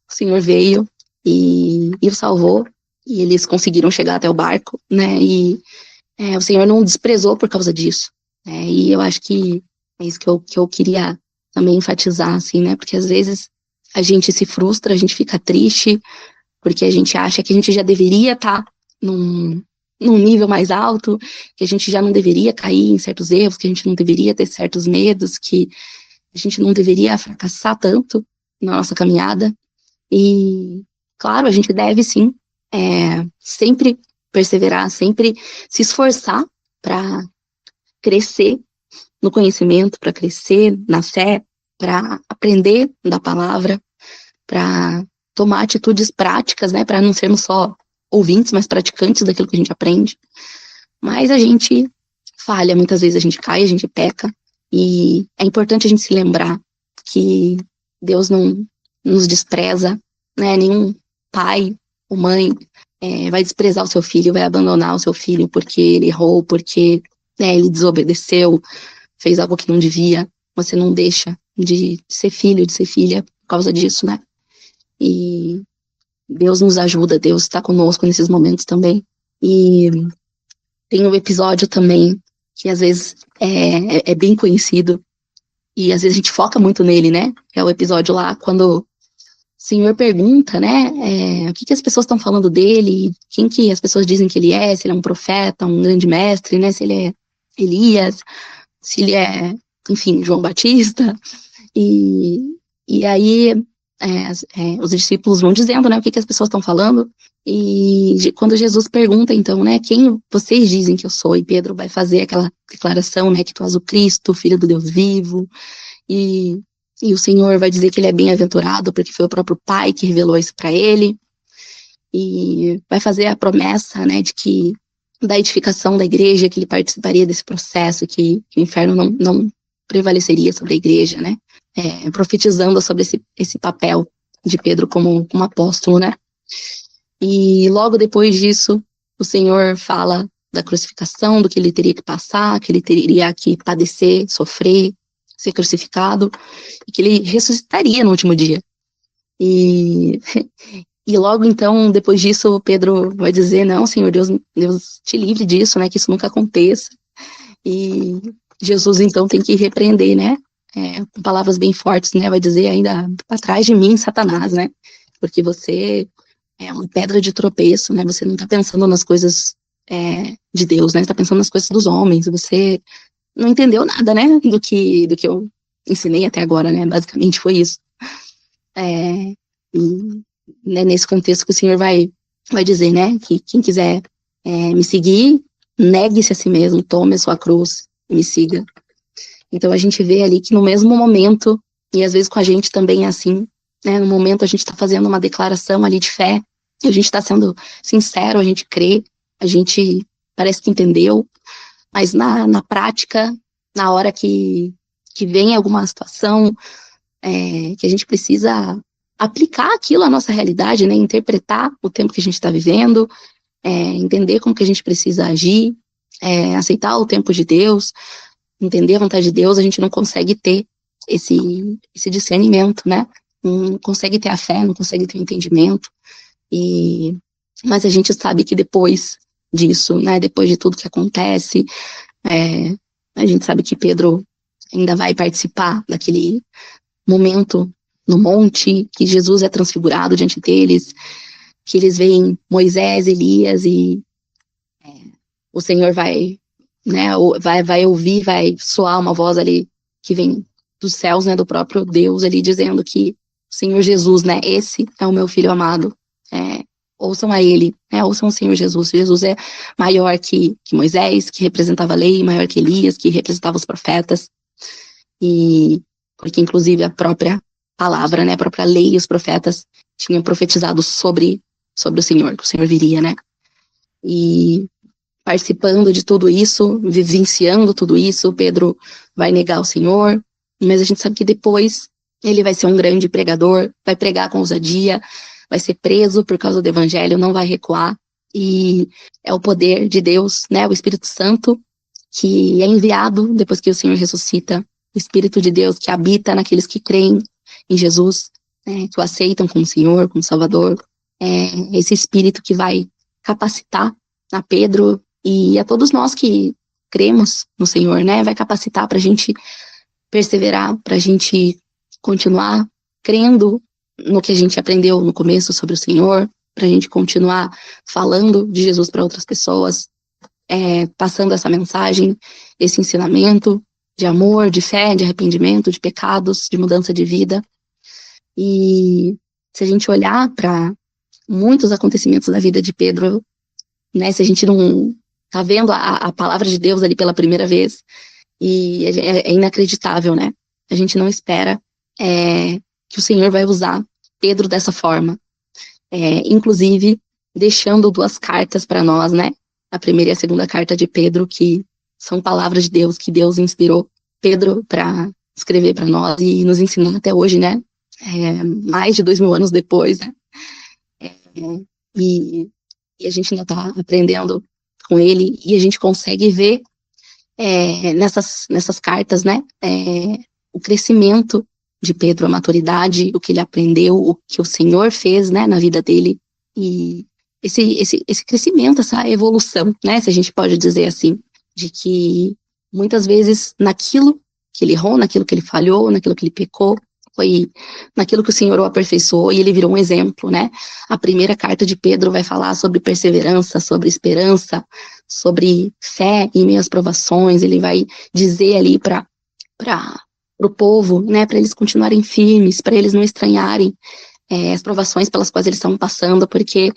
o Senhor veio e o salvou, e eles conseguiram chegar até o barco, né, e o Senhor não desprezou por causa disso, e eu acho que é isso que eu queria também enfatizar, assim, né, porque às vezes a gente se frustra, a gente fica triste, porque a gente acha que a gente já deveria estar num nível mais alto, que a gente já não deveria cair em certos erros, que a gente não deveria ter certos medos, que a gente não deveria fracassar tanto na nossa caminhada. E, claro, a gente deve, sim, sempre perseverar, sempre se esforçar para crescer no conhecimento, para crescer na fé, para aprender da palavra, para tomar atitudes práticas, né, para não sermos só ouvintes, mas praticantes daquilo que a gente aprende. Mas a gente falha, muitas vezes a gente cai, a gente peca, e é importante a gente se lembrar que Deus não nos despreza, né, nenhum pai ou mãe vai desprezar o seu filho, vai abandonar o seu filho porque ele errou, porque ele desobedeceu, fez algo que não devia. Você não deixa de ser filho, de ser filha por causa disso, né? E Deus nos ajuda, Deus está conosco nesses momentos também. E tem um episódio também que às vezes é bem conhecido e às vezes a gente foca muito nele, né? É o episódio lá quando o Senhor pergunta, né? O que as pessoas estão falando dele, quem que as pessoas dizem que ele é, se ele é um profeta, um grande mestre, né? Se ele é Elias, se ele é, enfim, João Batista. E aí os discípulos vão dizendo, né, o que as pessoas estão falando, e quando Jesus pergunta, então, né, quem vocês dizem que eu sou, e Pedro vai fazer aquela declaração, né, que tu és o Cristo, filho do Deus vivo, e o Senhor vai dizer que ele é bem-aventurado, porque foi o próprio Pai que revelou isso para ele, e vai fazer a promessa, né, de que da edificação da igreja, que ele participaria desse processo, que o inferno não prevaleceria sobre a igreja, né, profetizando sobre esse papel de Pedro como apóstolo, né? E logo depois disso, o Senhor fala da crucificação, do que ele teria que passar, que ele teria que padecer, sofrer, ser crucificado, e que ele ressuscitaria no último dia. E logo então, depois disso, Pedro vai dizer, não, Senhor, Deus te livre disso, né? Que isso nunca aconteça. E Jesus, então, tem que repreender, né? Com palavras bem fortes, né, vai dizer ainda, para trás de mim, Satanás, né, porque você é uma pedra de tropeço, né, você não está pensando nas coisas de Deus, né, está pensando nas coisas dos homens, você não entendeu nada, né, do que eu ensinei até agora, né, basicamente foi isso. E, né, nesse contexto que o Senhor vai dizer, né, que quem quiser me seguir, negue-se a si mesmo, tome a sua cruz e me siga. Então a gente vê ali que no mesmo momento, e às vezes com a gente também é assim, né, no momento a gente está fazendo uma declaração ali de fé, a gente está sendo sincero, a gente crê, a gente parece que entendeu, mas na prática, na hora que vem alguma situação que a gente precisa aplicar aquilo à nossa realidade, né, interpretar o tempo que a gente está vivendo, entender como que a gente precisa agir, aceitar o tempo de Deus, entender a vontade de Deus, a gente não consegue ter esse discernimento, né? Não consegue ter a fé, não consegue ter o entendimento. Mas a gente sabe que depois disso, né? Depois de tudo que acontece, a gente sabe que Pedro ainda vai participar daquele momento no monte, que Jesus é transfigurado diante deles, que eles veem Moisés, Elias e o Senhor vai, né, vai ouvir, vai soar uma voz ali que vem dos céus, né, do próprio Deus ali, dizendo que o Senhor Jesus, né, esse é o meu filho amado, ouçam a ele, né, ouçam o Senhor Jesus. Jesus é maior que Moisés, que representava a lei, maior que Elias, que representava os profetas, e porque inclusive a própria palavra, né, a própria lei e os profetas tinham profetizado sobre o Senhor, que o Senhor viria, né, e participando de tudo isso, vivenciando tudo isso, Pedro vai negar o Senhor, mas a gente sabe que depois ele vai ser um grande pregador, vai pregar com ousadia, vai ser preso por causa do evangelho, não vai recuar, e é o poder de Deus, né, o Espírito Santo, que é enviado depois que o Senhor ressuscita, o Espírito de Deus que habita naqueles que creem em Jesus, que o aceitam como Senhor, como Salvador, esse Espírito que vai capacitar a Pedro e a todos nós que cremos no Senhor, né, vai capacitar para a gente perseverar, para a gente continuar crendo no que a gente aprendeu no começo sobre o Senhor, para a gente continuar falando de Jesus para outras pessoas, passando essa mensagem, esse ensinamento de amor, de fé, de arrependimento, de pecados, de mudança de vida. E se a gente olhar para muitos acontecimentos da vida de Pedro, né, se a gente não tá vendo a palavra de Deus ali pela primeira vez, e é inacreditável, né? A gente não espera que o Senhor vai usar Pedro dessa forma, inclusive deixando 2 cartas para nós, né? A primeira e a segunda carta de Pedro, que são palavras de Deus, que Deus inspirou Pedro para escrever para nós e nos ensinar até hoje, né? Mais de 2000 anos depois, né? E a gente ainda está aprendendo com ele, e a gente consegue ver nessas cartas, né? O crescimento de Pedro, a maturidade, o que ele aprendeu, o que o Senhor fez, né, na vida dele, e esse crescimento, essa evolução, né, se a gente pode dizer assim, de que muitas vezes naquilo que ele errou, naquilo que ele falhou, naquilo que ele pecou, foi naquilo que o Senhor o aperfeiçoou e ele virou um exemplo, né? A primeira carta de Pedro vai falar sobre perseverança, sobre esperança, sobre fé em meio às provações. Ele vai dizer ali para o povo, né, para eles continuarem firmes, para eles não estranharem as provações pelas quais eles estavam passando, porque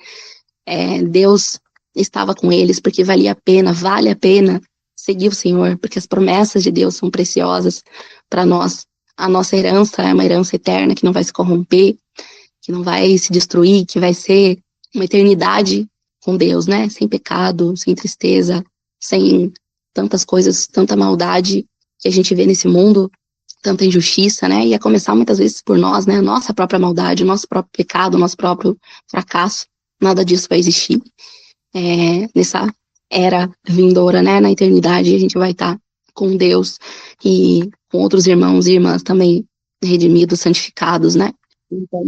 Deus estava com eles, porque vale a pena seguir o Senhor, porque as promessas de Deus são preciosas para nós. A nossa herança é uma herança eterna que não vai se corromper, que não vai se destruir, que vai ser uma eternidade com Deus, né? Sem pecado, sem tristeza, sem tantas coisas, tanta maldade que a gente vê nesse mundo, tanta injustiça, né? E a começar muitas vezes por nós, né? Nossa própria maldade, nosso próprio pecado, nosso próprio fracasso. Nada disso vai existir nessa era vindoura, né? Na eternidade a gente vai estar com Deus e com outros irmãos e irmãs também redimidos, santificados, né? Então,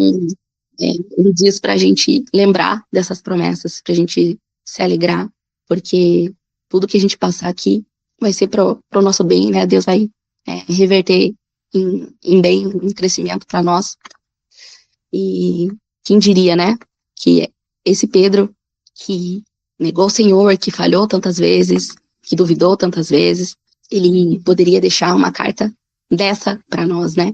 ele diz pra gente lembrar dessas promessas, pra gente se alegrar, porque tudo que a gente passar aqui vai ser pro nosso bem, né? Deus vai reverter em bem, em crescimento para nós. E quem diria, né? Que esse Pedro, que negou o Senhor, que falhou tantas vezes, que duvidou tantas vezes, ele poderia deixar uma carta dessa para nós, né?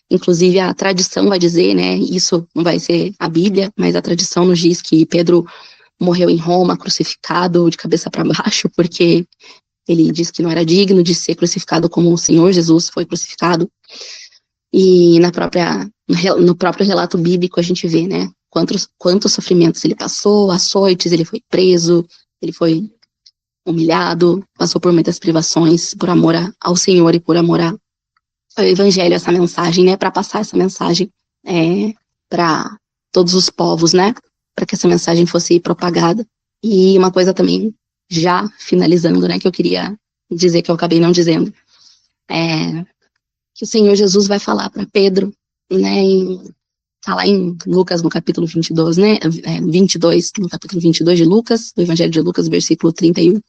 Inclusive a tradição vai dizer, né? Isso não vai ser a Bíblia, mas a tradição nos diz que Pedro morreu em Roma, crucificado de cabeça para baixo, porque ele disse que não era digno de ser crucificado como o Senhor Jesus foi crucificado. E no próprio relato bíblico a gente vê, né? Quantos sofrimentos ele passou, açoites, ele foi preso, ele foi humilhado, passou por muitas privações, por amor ao Senhor e por amor ao Evangelho, essa mensagem, né, para passar essa mensagem para todos os povos, né, para que essa mensagem fosse propagada. E uma coisa também, já finalizando, né, que eu queria dizer, que eu acabei não dizendo, que o Senhor Jesus vai falar para Pedro, né, tá lá em Lucas, no capítulo 22, né, 22, no capítulo 22 de Lucas, do Evangelho de Lucas, versículo 31,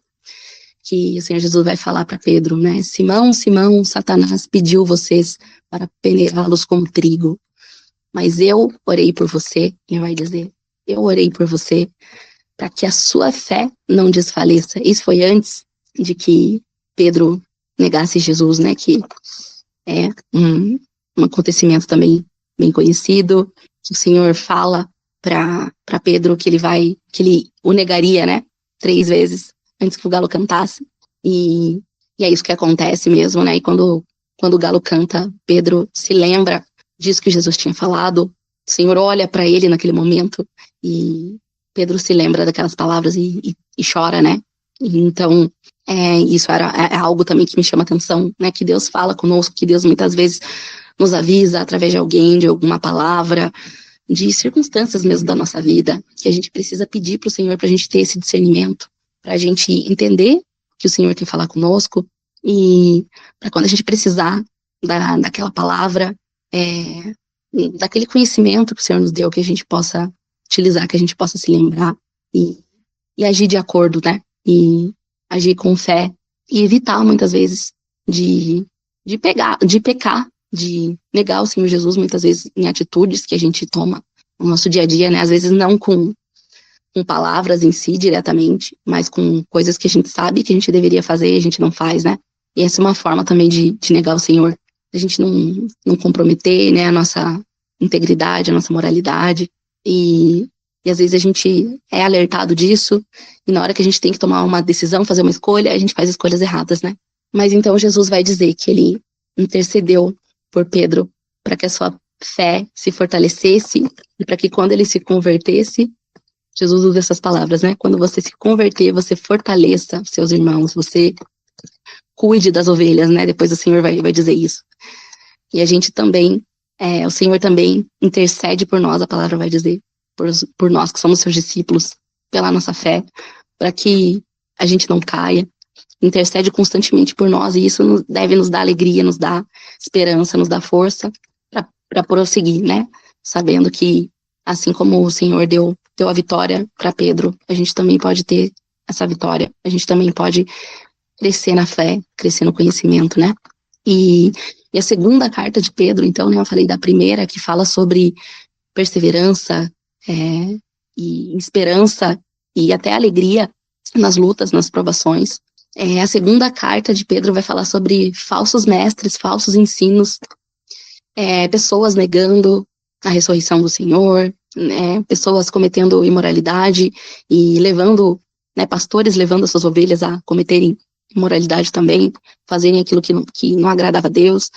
que o Senhor Jesus vai falar para Pedro, né? Simão, Simão, Satanás pediu vocês para peneirá-los como trigo, mas eu orei por você, ele vai dizer, eu orei por você para que a sua fé não desfaleça. Isso foi antes de que Pedro negasse Jesus, né? Que é um acontecimento também bem conhecido, que o Senhor fala para Pedro que ele o negaria, né? 3 vezes antes que o galo cantasse, e é isso que acontece mesmo, né? E quando o galo canta, Pedro se lembra disso que Jesus tinha falado, o Senhor olha para ele naquele momento, e Pedro se lembra daquelas palavras e chora, né? E então, isso é algo também que me chama atenção, né? Que Deus fala conosco, que Deus muitas vezes nos avisa através de alguém, de alguma palavra, de circunstâncias mesmo da nossa vida, que a gente precisa pedir para o Senhor para a gente ter esse discernimento, para a gente entender que o Senhor quer falar conosco, e para quando a gente precisar daquela palavra, daquele conhecimento que o Senhor nos deu, que a gente possa utilizar, que a gente possa se lembrar e agir de acordo, né? E agir com fé e evitar muitas vezes de pecar, de negar o Senhor Jesus, muitas vezes em atitudes que a gente toma no nosso dia a dia, né? Às vezes não com com palavras em si diretamente, mas com coisas que a gente sabe que a gente deveria fazer e a gente não faz, né? E essa é uma forma também de negar o Senhor. A gente não comprometer, né, a nossa integridade, a nossa moralidade. E às vezes a gente é alertado disso, e na hora que a gente tem que tomar uma decisão, fazer uma escolha, a gente faz escolhas erradas, né? Mas então Jesus vai dizer que ele intercedeu por Pedro para que a sua fé se fortalecesse e para que quando ele se convertesse, Jesus usa essas palavras, né? Quando você se converter, você fortaleça seus irmãos, você cuide das ovelhas, né? Depois o Senhor vai dizer isso. E a gente também, o Senhor também intercede por nós, a palavra vai dizer, por nós que somos seus discípulos, pela nossa fé, para que a gente não caia. Intercede constantemente por nós, e isso deve nos dar alegria, nos dar esperança, nos dar força para prosseguir, né? Sabendo que, assim como o Senhor deu a vitória para Pedro, a gente também pode ter essa vitória, a gente também pode crescer na fé, crescer no conhecimento, né? E a segunda carta de Pedro, então, né, eu falei da primeira, que fala sobre perseverança, e esperança, e até alegria nas lutas, nas provações. A segunda carta de Pedro vai falar sobre falsos mestres, falsos ensinos, pessoas negando a ressurreição do Senhor, né, pessoas cometendo imoralidade e levando, né, pastores levando as suas ovelhas a cometerem imoralidade também, fazerem aquilo que não agradava a Deus,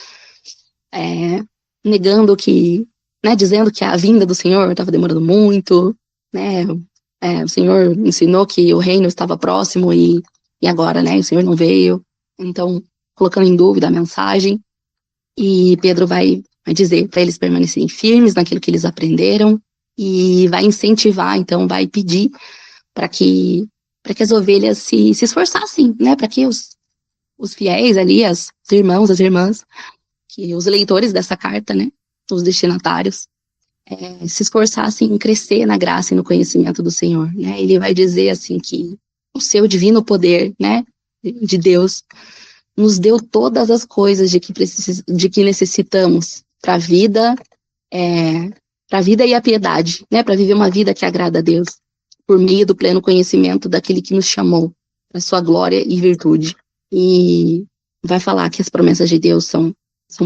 negando que, né, dizendo que a vinda do Senhor estava demorando muito, né, o Senhor ensinou que o reino estava próximo e agora, né, o Senhor não veio, então, colocando em dúvida a mensagem, e Pedro vai dizer para eles permanecerem firmes naquilo que eles aprenderam, e vai incentivar, então, vai pedir para que as ovelhas se esforçassem, né, para que os fiéis ali, os irmãos, as irmãs, que os leitores dessa carta, né, os destinatários, se esforçassem em crescer na graça e no conhecimento do Senhor, né. Ele vai dizer, assim, que o seu divino poder, né, de Deus, nos deu todas as coisas de que necessitamos para a vida e a piedade, né, para viver uma vida que agrada a Deus, por meio do pleno conhecimento daquele que nos chamou para sua glória e virtude. E vai falar que as promessas de Deus são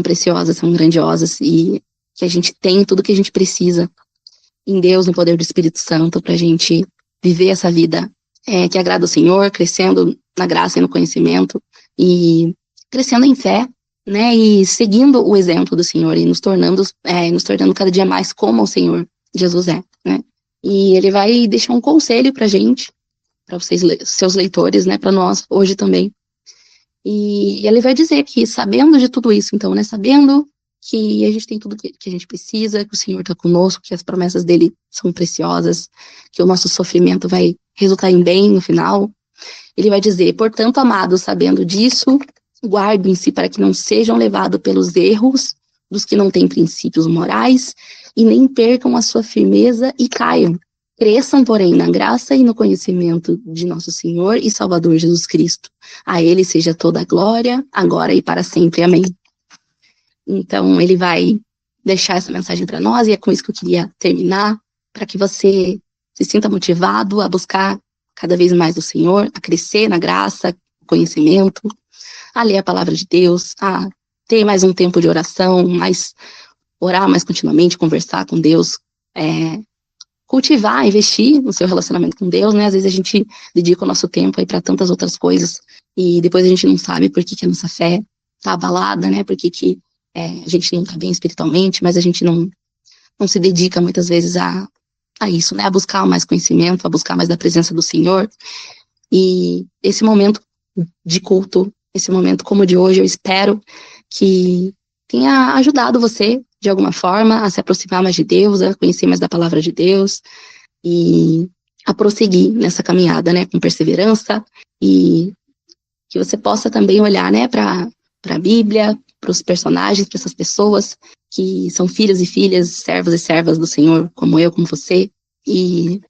preciosas, são grandiosas, e que a gente tem tudo que a gente precisa em Deus, no poder do Espírito Santo, para a gente viver essa vida que agrada ao Senhor, crescendo na graça e no conhecimento, e crescendo em fé, né, e seguindo o exemplo do Senhor, e nos tornando cada dia mais como o Senhor Jesus é, né. E ele vai deixar um conselho pra gente, para vocês, seus leitores, né, para nós hoje também. E ele vai dizer que, sabendo de tudo isso, então, né, sabendo que a gente tem tudo que a gente precisa, que o Senhor está conosco, que as promessas dele são preciosas, que o nosso sofrimento vai resultar em bem no final, ele vai dizer: portanto, amados, sabendo disso, guardem-se para que não sejam levados pelos erros dos que não têm princípios morais, e nem percam a sua firmeza e caiam. Cresçam, porém, na graça e no conhecimento de nosso Senhor e Salvador Jesus Cristo. A ele seja toda a glória, agora e para sempre. Amém. Então, ele vai deixar essa mensagem para nós, e é com isso que eu queria terminar, para que você se sinta motivado a buscar cada vez mais o Senhor, a crescer na graça, conhecimento, a ler a palavra de Deus, a ter mais um tempo de oração, orar mais continuamente, conversar com Deus, cultivar, investir no seu relacionamento com Deus, né? Às vezes a gente dedica o nosso tempo aí para tantas outras coisas, e depois a gente não sabe por que a nossa fé tá abalada, né? Por que a gente não tá bem espiritualmente, mas a gente não se dedica muitas vezes a isso, né? A buscar mais conhecimento, a buscar mais da presença do Senhor. E esse momento de culto, esse momento como o de hoje, eu espero que tenha ajudado você, de alguma forma, a se aproximar mais de Deus, a conhecer mais da palavra de Deus, e a prosseguir nessa caminhada, né, com perseverança, e que você possa também olhar, né, para a Bíblia, para os personagens, para essas pessoas que são filhos e filhas, servos e servas do Senhor, como eu, como você, e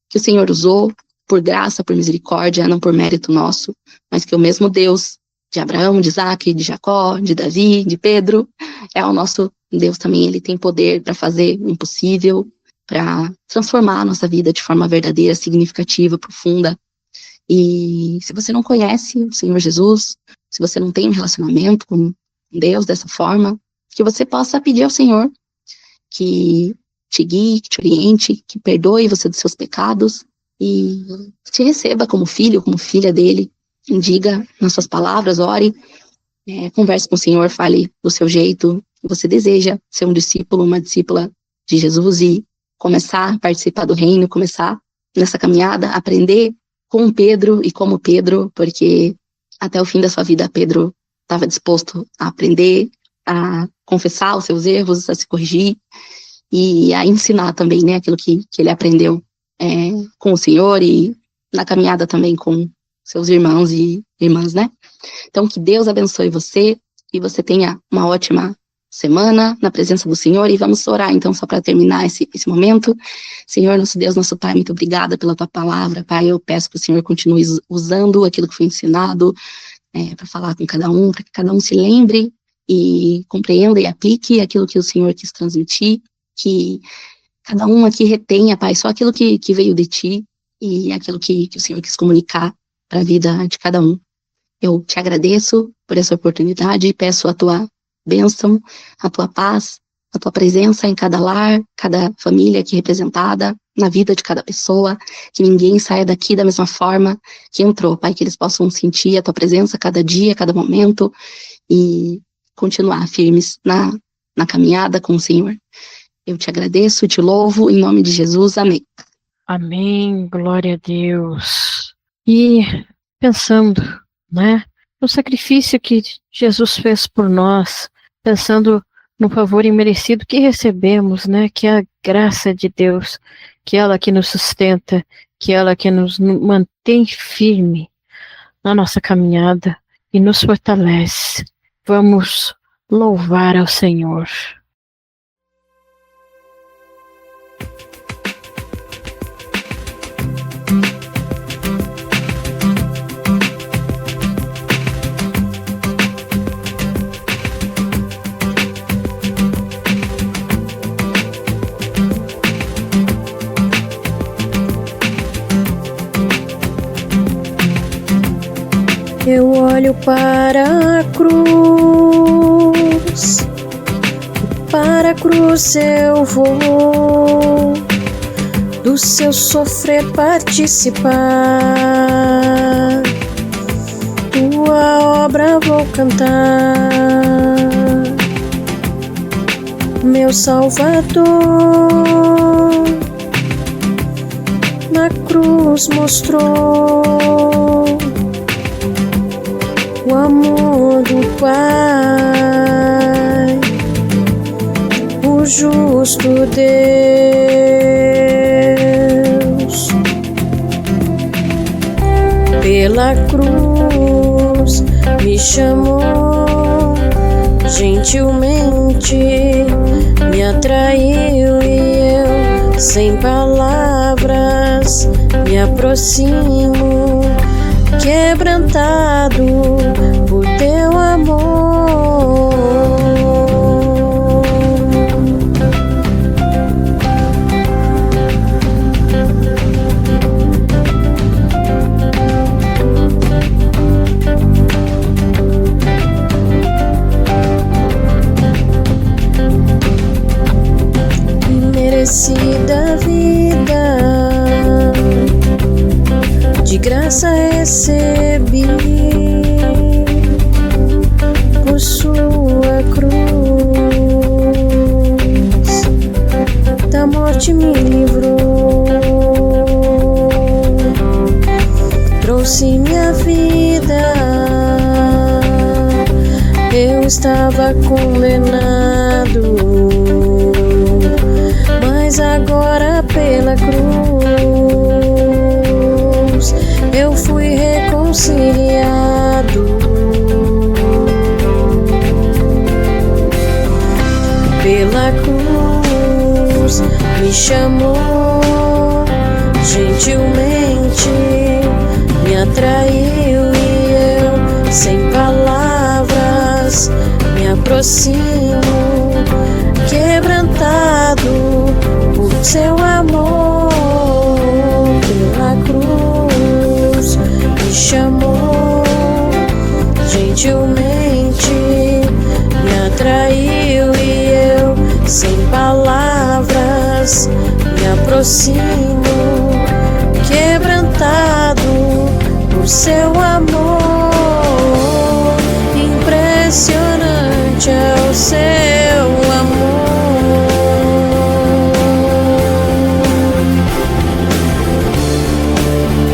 que o Senhor usou por graça, por misericórdia, não por mérito nosso, mas que o mesmo Deus de Abraão, de Isaac, de Jacó, de Davi, de Pedro, é o nosso Deus também. Ele tem poder para fazer o impossível, para transformar a nossa vida de forma verdadeira, significativa, profunda. E se você não conhece o Senhor Jesus, se você não tem um relacionamento com Deus dessa forma, que você possa pedir ao Senhor que te guie, que te oriente, que perdoe você dos seus pecados e te receba como filho, como filha dele. Diga nas suas palavras, ore, converse com o Senhor, fale do seu jeito. Você deseja ser um discípulo, uma discípula de Jesus e começar a participar do reino, começar nessa caminhada, aprender com Pedro e como Pedro, porque até o fim da sua vida Pedro estava disposto a aprender, a confessar os seus erros, a se corrigir e a ensinar também, né, aquilo que ele aprendeu com o Senhor e na caminhada também com seus irmãos e irmãs, né? Então, que Deus abençoe você e você tenha uma ótima semana na presença do Senhor. E vamos orar, então, só para terminar esse momento. Senhor, nosso Deus, nosso Pai, muito obrigada pela tua palavra, Pai. Eu peço que o Senhor continue usando aquilo que foi ensinado para falar com cada um, para que cada um se lembre e compreenda e aplique aquilo que o Senhor quis transmitir, que cada um aqui retenha, Pai, só aquilo que veio de ti e aquilo que o Senhor quis comunicar para a vida de cada um. Eu te agradeço por essa oportunidade e peço a tua bênção, a tua paz, a tua presença em cada lar, cada família aqui representada, na vida de cada pessoa, que ninguém saia daqui da mesma forma que entrou, Pai, que eles possam sentir a tua presença cada dia, cada momento e continuar firmes na caminhada com o Senhor. Eu te agradeço, te louvo, em nome de Jesus, amém. Amém, glória a Deus. E pensando, né, no sacrifício que Jesus fez por nós, pensando no favor imerecido que recebemos, né, que é a graça de Deus, que é ela que nos sustenta, que é ela que nos mantém firme na nossa caminhada e nos fortalece. Vamos louvar ao Senhor. Eu olho para a cruz, para a cruz eu vou, do seu sofrer participar, tua obra vou cantar, meu Salvador, na cruz mostrou o amor do Pai, o justo Deus. Pela cruz me chamou, gentilmente me atraiu e eu, sem palavras, me aproximo, quebrantado por teu amor. Imerecida vida, de graça recebi, por sua cruz, da morte me livrou, trouxe minha vida, eu estava condenado, mas agora pela cruz eu fui reconciliado. Pela cruz me chamou, gentilmente me atraiu e eu, sem palavras, me aproximo, quebrantado por seu amor pela cruz me chamou, gentilmente me atraiu e eu, sem palavras, me aproximo, quebrantado por seu amor. Impressionante é o seu amor.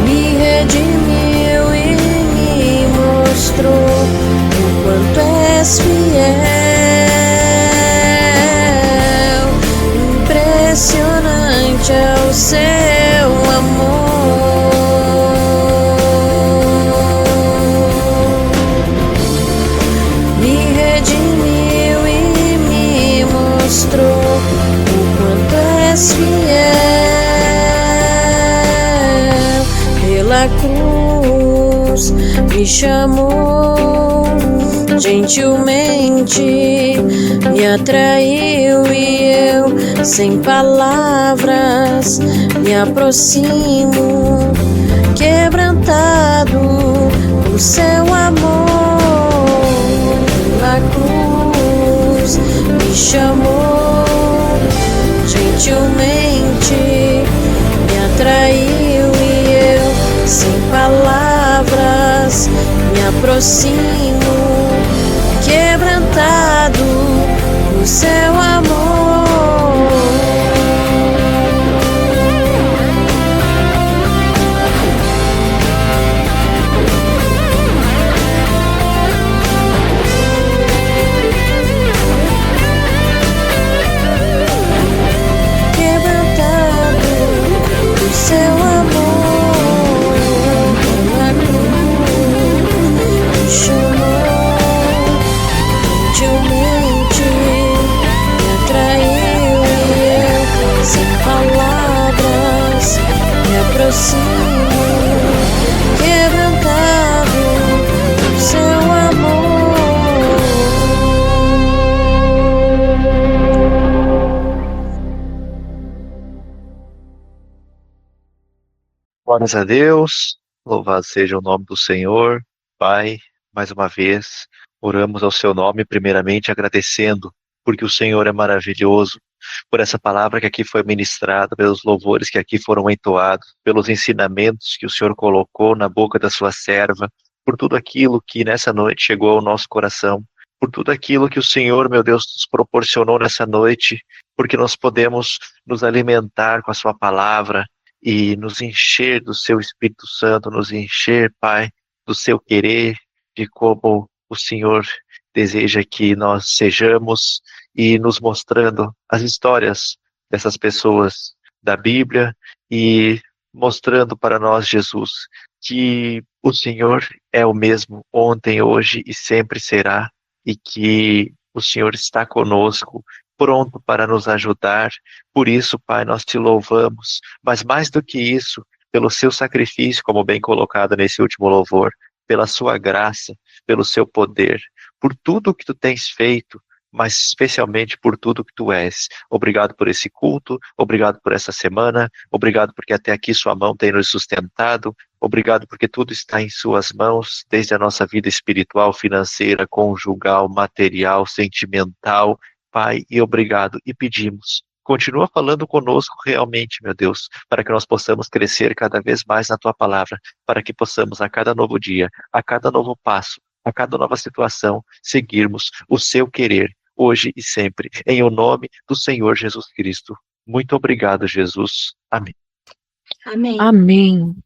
Me redimiu e me mostrou o quanto és fiel. Impressionante é o seu amor. Me redimiu e me mostrou o quanto és fiel. Pela cruz me chamou, gentilmente me atraiu e eu, sem palavras, me aproximo, quebrantado por seu amor. Pela cruz me chamou, gentilmente me atraiu e eu, sem palavras, me aproximo, quebrantado por seu amor. Quebrantado por seu amor. Pela cruz me chamou, gentilmente me atraiu e eu, sem palavras, me aproximo, quebrantado por seu amor. Glórias a Deus, louvado seja o nome do Senhor. Pai, mais uma vez, oramos ao seu nome, primeiramente agradecendo, porque o Senhor é maravilhoso, por essa palavra que aqui foi ministrada, pelos louvores que aqui foram entoados, pelos ensinamentos que o Senhor colocou na boca da sua serva, por tudo aquilo que nessa noite chegou ao nosso coração, por tudo aquilo que o Senhor, meu Deus, nos proporcionou nessa noite, porque nós podemos nos alimentar com a sua palavra e nos encher do seu Espírito Santo, nos encher, Pai, do seu querer, de como o Senhor deseja que nós sejamos, e nos mostrando as histórias dessas pessoas da Bíblia e mostrando para nós, Jesus, que o Senhor é o mesmo ontem, hoje e sempre será, e que o Senhor está conosco, pronto para nos ajudar. Por isso, Pai, nós te louvamos, mas mais do que isso, pelo seu sacrifício, como bem colocado nesse último louvor, pela sua graça, pelo seu poder, por tudo que tu tens feito, mas especialmente por tudo que tu és. Obrigado por esse culto, obrigado por essa semana, obrigado porque até aqui sua mão tem nos sustentado, obrigado porque tudo está em suas mãos, desde a nossa vida espiritual, financeira, conjugal, material, sentimental, Pai, e obrigado, e pedimos, continua falando conosco realmente, meu Deus, para que nós possamos crescer cada vez mais na Tua Palavra, para que possamos a cada novo dia, a cada novo passo, a cada nova situação, seguirmos o Seu querer, hoje e sempre, em o nome do Senhor Jesus Cristo. Muito obrigado, Jesus. Amém. Amém. Amém.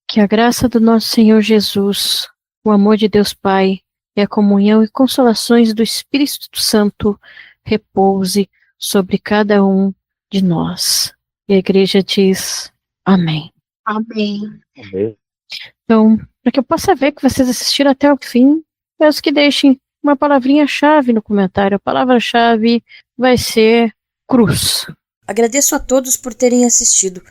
Que a graça do nosso Senhor Jesus, o amor de Deus Pai e a comunhão e consolações do Espírito Santo repouse sobre cada um de nós. E a igreja diz amém. Amém. Amém. Então, para que eu possa ver que vocês assistiram até o fim, peço que deixem uma palavrinha-chave no comentário. A palavra-chave vai ser cruz. Agradeço a todos por terem assistido.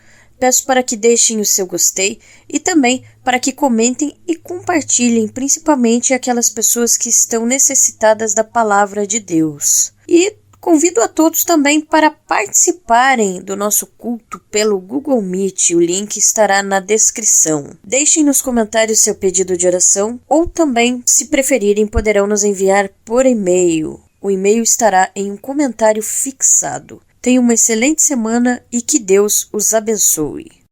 Peço para que deixem o seu gostei e também para que comentem e compartilhem, principalmente aquelas pessoas que estão necessitadas da palavra de Deus. E Convido a todos também para participarem do nosso culto pelo Google Meet, o link estará na descrição. Deixem nos comentários seu pedido de oração ou também, se preferirem, poderão nos enviar por e-mail. O e-mail estará em um comentário fixado. Tenham uma excelente semana e que Deus os abençoe.